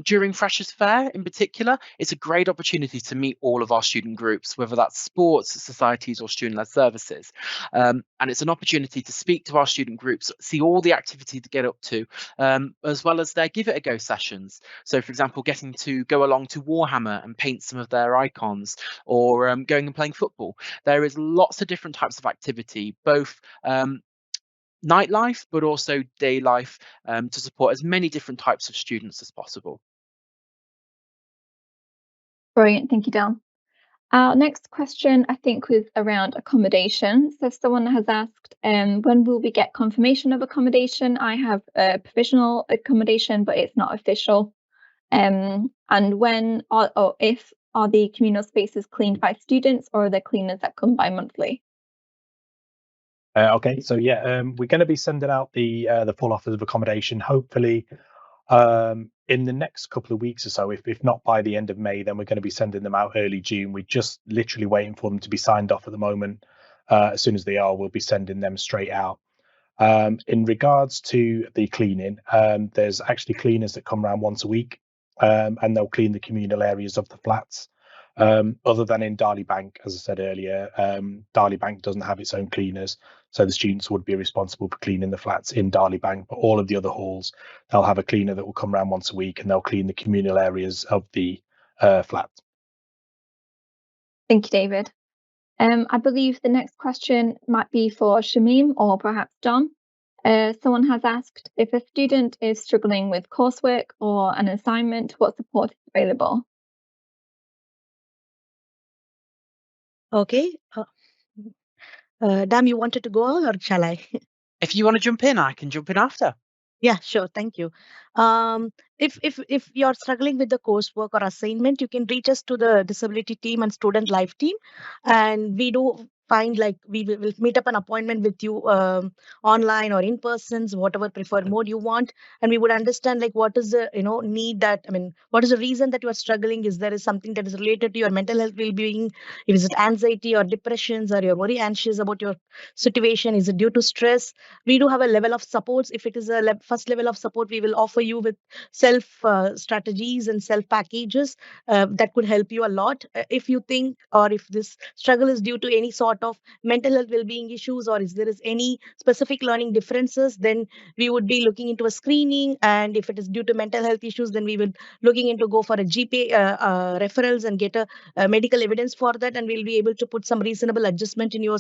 During Freshers Fair in particular, it's a great opportunity to meet all of our student groups, whether that's sports, societies, or student-led services. And it's an opportunity to speak to our student groups, see all the activity to get up to, as well as their Give It a Go sessions. So for example, getting to go along to Warhammer and paint some of their icons, or going and playing football. There is lots of different types of activity, both nightlife but also day life, to support as many different types of students as possible. Brilliant, thank you, Don. Our next question, I think, was around accommodation. So someone has asked, when will we get confirmation of accommodation? I have a provisional accommodation, but it's not official. And when or if are the communal spaces cleaned by students, or are there cleaners that come by monthly? Okay, so yeah, we're going to be sending out the full offers of accommodation, hopefully in the next couple of weeks or so. If not by the end of May, then we're going to be sending them out early June. We're just literally waiting for them to be signed off at the moment. As soon as they are, we'll be sending them straight out. In regards to the cleaning, there's actually cleaners that come around once a week, and they'll clean the communal areas of the flats. Other than in Darley Bank, as I said earlier, Darley Bank doesn't have its own cleaners, so the students would be responsible for cleaning the flats in Darley Bank. But all of the other halls, they'll have a cleaner that will come around once a week, and they'll clean the communal areas of the flat. Thank you, David. I believe the next question might be for Shamim or perhaps Don. Someone has asked, if a student is struggling with coursework or an assignment, what support is available? Okay. Dam, you wanted to go or shall I? If you want to jump in, I can jump in after. Yeah, sure. Thank you. If you're struggling with the coursework or assignment, you can reach us to the disability team and student life team, and we do find, like, we will meet up an appointment with you online or in person, whatever preferred mode you want, and we would understand, like, what is the need that, what is the reason that you are struggling. Is there is something that is related to your mental health well-being? Is it anxiety or depressions, or you're very anxious about your situation? Is it due to stress? We do have a level of supports. If it is a first level of support, we will offer you with self strategies and self packages that could help you a lot. If you think, or if this struggle is due to any sort of mental health well-being issues, or if there is any specific learning differences, then we would be looking into a screening. And if it is due to mental health issues, then we will looking into go for a GP referrals and get a medical evidence for that, and we'll be able to put some reasonable adjustment in your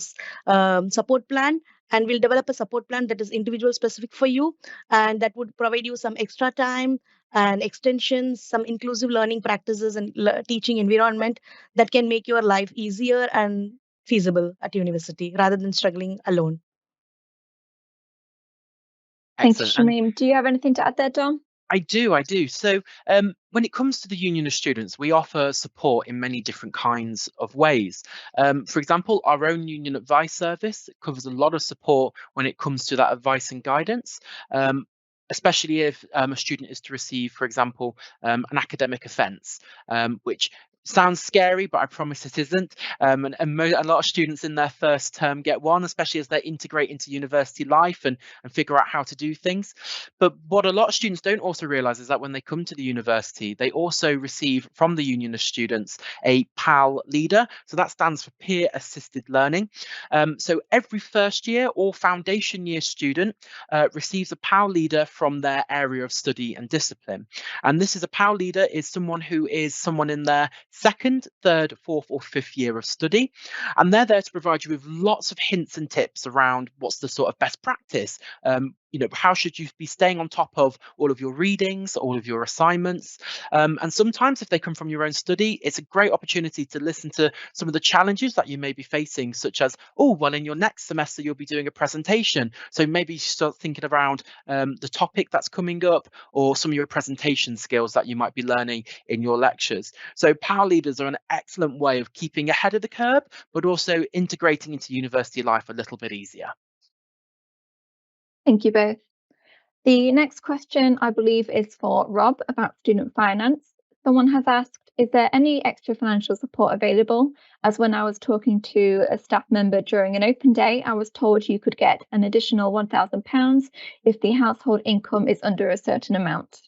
support plan. and we'll develop a support plan that is individual specific for you, and that would provide you some extra time and extensions, some inclusive learning practices and teaching environment that can make your life easier and feasible at university rather than struggling alone. Thank you, Excellent. Shamim. Do you have anything to add there, Dom? I do. So when it comes to the Union of Students, we offer support in many different kinds of ways. For example, our own Union Advice Service covers a lot of support when it comes to that advice and guidance, especially if a student is to receive, for example, an academic offence, which sounds scary, but I promise it isn't. And a lot of students in their first term get one, especially as they integrate into university life and figure out how to do things. But what a lot of students don't also realise is that when they come to the university, they also receive from the Union of Students a PAL leader. So that stands for Peer Assisted Learning. So every first year or foundation year student receives a PAL leader from their area of study and discipline. And this is a PAL leader is someone who is someone in their second, third, fourth, or fifth year of study. And they're there to provide you with lots of hints and tips around what's the sort of best practice. How should you be staying on top of all of your readings, all of your assignments? And sometimes if they come from your own study, it's a great opportunity to listen to some of the challenges that you may be facing, such as, in your next semester, you'll be doing a presentation. So maybe start thinking around the topic that's coming up or some of your presentation skills that you might be learning in your lectures. So PAL leaders are an excellent way of keeping ahead of the curve, but also integrating into university life a little bit easier. Thank you both. The next question, I believe, is for Rob about student finance. Someone has asked, is there any extra financial support available? As when I was talking to a staff member during an open day, I was told you could get an additional £1,000 if the household income is under a certain amount.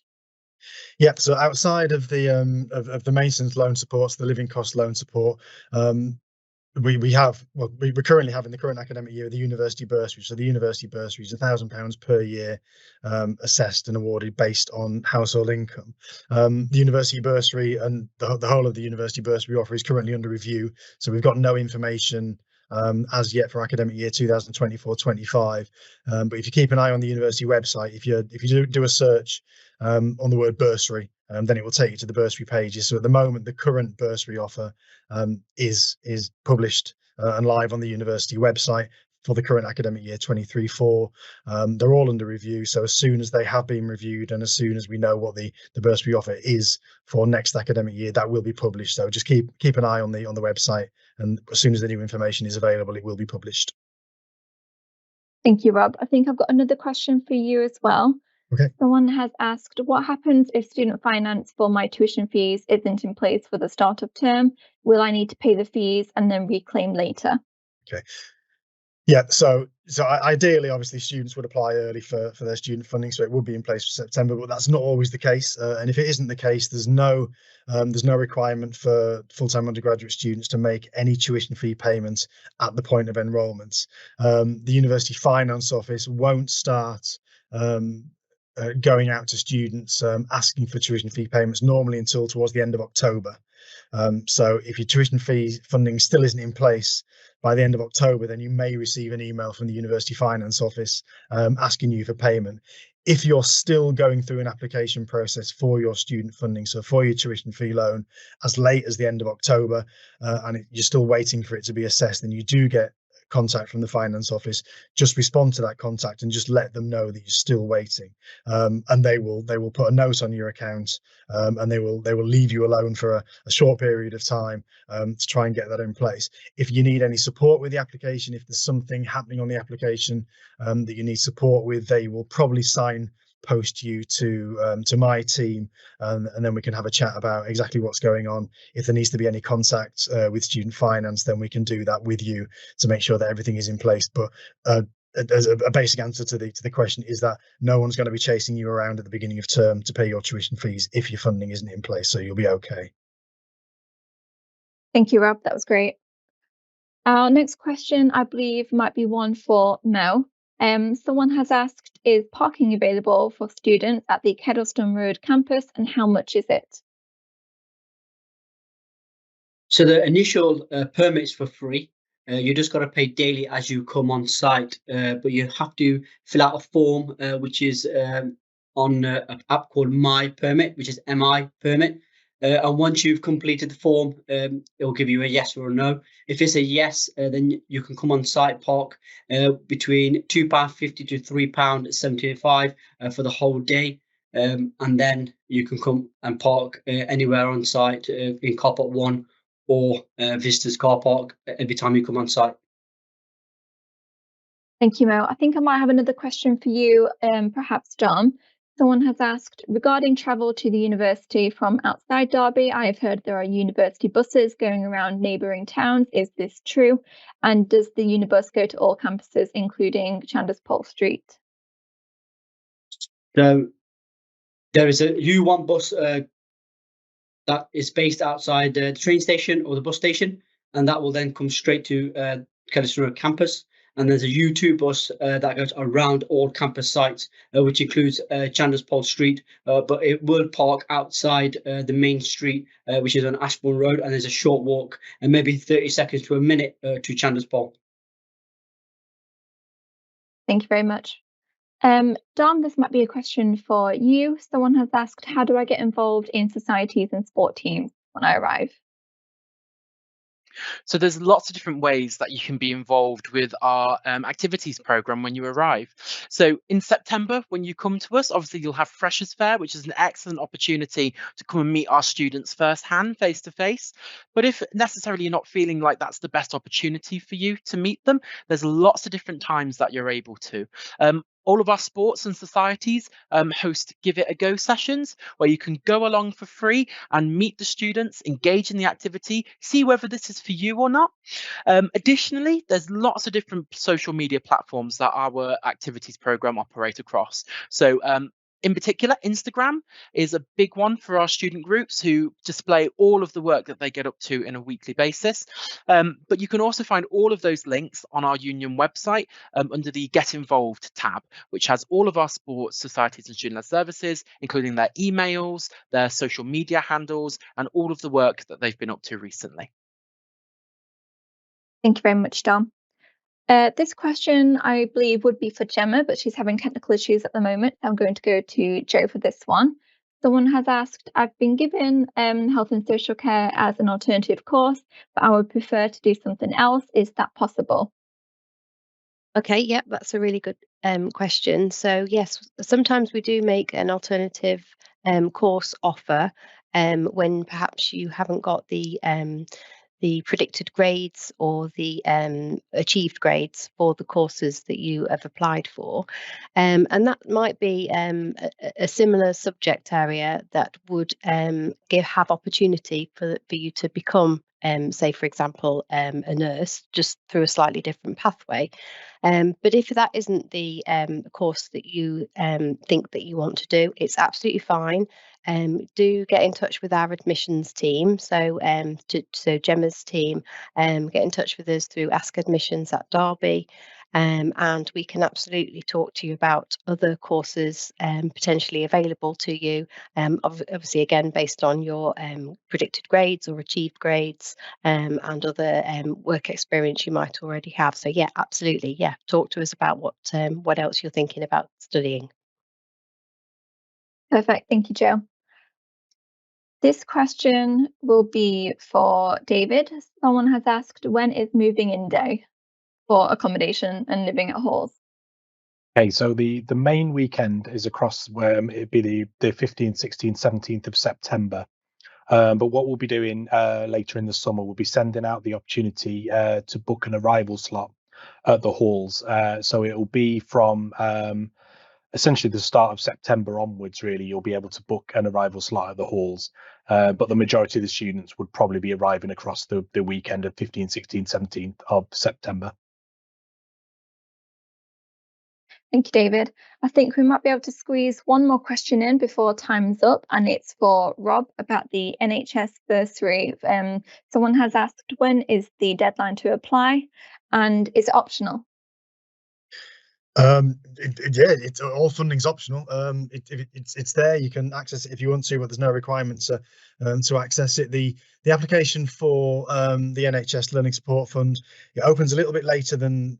Yeah, so outside of the maintenance loan supports, the living cost loan support, we currently have in the current academic year the university bursary. So the university bursary is £1,000 per year, assessed and awarded based on household income. The university bursary and the whole of the university bursary offer is currently under review. So we've got no information as yet for academic year 2024-25. But if you keep an eye on the university website, if you do a search on the word bursary, then it will take you to the bursary pages. So at the moment, the current bursary offer is published and live on the university website for the current academic year 23-24. They're all under review. So as soon as they have been reviewed and as soon as we know what the bursary offer is for next academic year, that will be published. So just keep an eye on the website, and as soon as the new information is available, it will be published. Thank you, Rob. I think I've got another question for you as well. Okay. Someone has asked, what happens if student finance for my tuition fees isn't in place for the start of term? Will I need to pay the fees and then reclaim later? Okay. Yeah, so ideally, obviously, students would apply early for their student funding, so it would be in place for September. But that's not always the case, and if it isn't the case, there's no requirement for full-time undergraduate students to make any tuition fee payments at the point of enrolment. The University Finance Office won't start going out to students asking for tuition fee payments normally until towards the end of October. So if your tuition fee funding still isn't in place by the end of October, then you may receive an email from the University Finance Office asking you for payment. If you're still going through an application process for your student funding, so for your tuition fee loan, as late as the end of October, and you're still waiting for it to be assessed, then you do get contact from the Finance Office. Just respond to that contact and just let them know that you're still waiting, and they will put a note on your account, and they will leave you alone for a short period of time to try and get that in place. If you need any support with the application, if there's something happening on the application that you need support with, they will probably post you to my team, and then we can have a chat about exactly what's going on. If there needs to be any contact with student finance, then we can do that with you to make sure that everything is in place. But as a basic answer to the question is that no one's going to be chasing you around at the beginning of term to pay your tuition fees if your funding isn't in place, so you'll be okay. Thank you, Rob. That was great. Our next question, I believe, might be one for Mel. Someone has asked, is parking available for students at the Kedleston Road campus, and how much is it? So the initial permit's for free, You just got to pay daily as you come on site, but you have to fill out a form, which is on an app called My Permit, which is MI Permit. And once you've completed the form, it will give you a yes or a no. If it's a yes, then you can come on site, park between £2.50 to £3.75 for the whole day. And then you can come and park anywhere on site in car park 1 or visitors car park every time you come on site. Thank you, Mo. I think I might have another question for you, perhaps Dom. Someone has asked, regarding travel to the university from outside Derby, I have heard there are university buses going around neighbouring towns. Is this true? And does the Unibus go to all campuses, including Chandos Pole Street? So there is a U1 bus that is based outside the train station or the bus station, and that will then come straight to Kelliston campus. And there's a U2 bus that goes around all campus sites, which includes Chandos Pole Street, but it will park outside the main street, which is on Ashbourne Road, and there's a short walk and maybe 30 seconds to a minute to Chandos Pole. Thank you very much. Dom, this might be a question for you. Someone has asked, how do I get involved in societies and sport teams when I arrive? So there's lots of different ways that you can be involved with our activities program when you arrive. So in September, when you come to us, obviously you'll have Freshers Fair, which is an excellent opportunity to come and meet our students firsthand, face to face. But if necessarily you're not feeling like that's the best opportunity for you to meet them, there's lots of different times that you're able to. All of our sports and societies host Give It a Go sessions where you can go along for free and meet the students, engage in the activity, see whether this is for you or not. Additionally, there's lots of different social media platforms that our activities program operate across. So in particular, Instagram is a big one for our student groups who display all of the work that they get up to in a weekly basis. But you can also find all of those links on our union website under the Get Involved tab, which has all of our sports, societies and student-led services, including their emails, their social media handles, and all of the work that they've been up to recently. Thank you very much, Dom. This question, I believe, would be for Gemma, but she's having technical issues at the moment. I'm going to go to Jo for this one. Someone has asked, I've been given health and social care as an alternative course, but I would prefer to do something else. Is that possible? Okay, yep, that's a really good question. So yes, sometimes we do make an alternative course offer when perhaps you haven't got the predicted grades or the achieved grades for the courses that you have applied for. And that might be a similar subject area that would have opportunity for you to become, say, for example, a nurse, just through a slightly different pathway. But if that isn't the course that you think that you want to do, it's absolutely fine. Do get in touch with our admissions team. So Gemma's team, get in touch with us through Ask Admissions at Derby. And we can absolutely talk to you about other courses potentially available to you, obviously again based on your predicted grades or achieved grades and other work experience you might already have. So yeah, absolutely, yeah, talk to us about what else you're thinking about studying. Perfect, thank you, Jo. This question will be for David. Someone has asked, when is moving in day for accommodation and living at halls? Okay, so the main weekend is across where it'd be the 15th, 16th, 17th of September. But what we'll be doing later in the summer, we'll be sending out the opportunity to book an arrival slot at the halls. So it'll be from essentially the start of September onwards, really, you'll be able to book an arrival slot at the halls. But the majority of the students would probably be arriving across the weekend of 15th, 16th, 17th of September. Thank you, David. I think we might be able to squeeze one more question in before time's up, and it's for Rob about the NHS bursary. Someone has asked, when is the deadline to apply, and is it optional? It's all funding's optional. It's there. You can access it if you want to, but there's no requirement to access it. The application for the NHS Learning Support Fund, it opens a little bit later than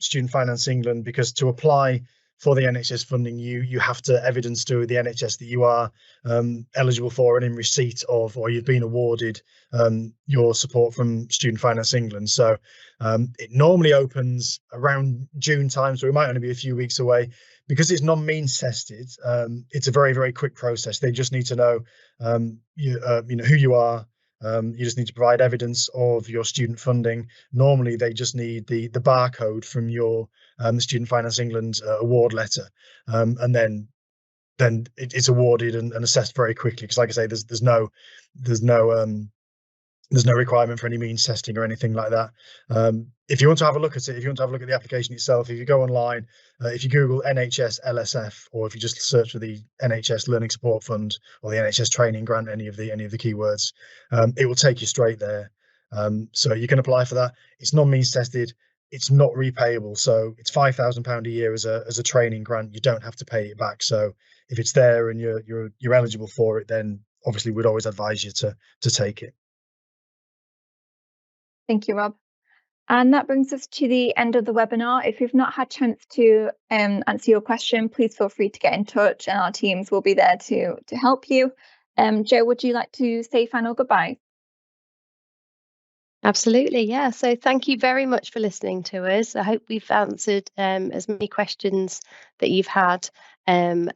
Student Finance England, because to apply for the NHS funding, you have to evidence to the NHS that you are eligible for and in receipt of, or you've been awarded your support from Student Finance England. So it normally opens around June time, so it might only be a few weeks away. Because it's non-means tested, it's a very, very quick process. They just need to know you know who you are. You just need to provide evidence of your student funding. Normally, they just need the barcode from your Student Finance England award letter, and then it's awarded and assessed very quickly. Because, like I say, there's no requirement for any means testing or anything like that. If you want to have a look at it, if you want to have a look at the application itself, if you go online, if you Google NHS LSF, or if you just search for the NHS Learning Support Fund or the NHS Training Grant, any of the keywords, it will take you straight there. So you can apply for that. It's non-means tested. It's not repayable, so it's £5,000 a year as a training grant. You don't have to pay it back. So if it's there and you're eligible for it, then obviously we'd always advise you to take it. Thank you, Rob. And that brings us to the end of the webinar. If you've not had a chance to answer your question, please feel free to get in touch and our teams will be there to help you. Jo, would you like to say final goodbye? Absolutely, yeah. So thank you very much for listening to us. I hope we've answered as many questions that you've had. And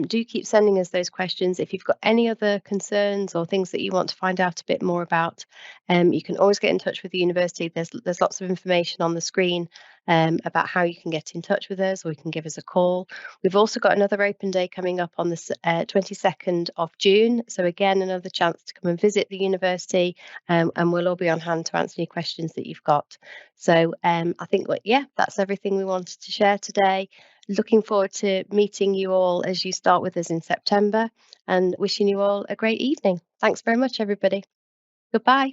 do keep sending us those questions. If you've got any other concerns or things that you want to find out a bit more about, you can always get in touch with the university. There's lots of information on the screen about how you can get in touch with us, or you can give us a call. We've also got another open day coming up on the 22nd of June. So again, another chance to come and visit the university, and we'll all be on hand to answer any questions that you've got. So I think that's everything we wanted to share today. Looking forward to meeting you all as you start with us in September, and wishing you all a great evening. Thanks very much, everybody. Goodbye.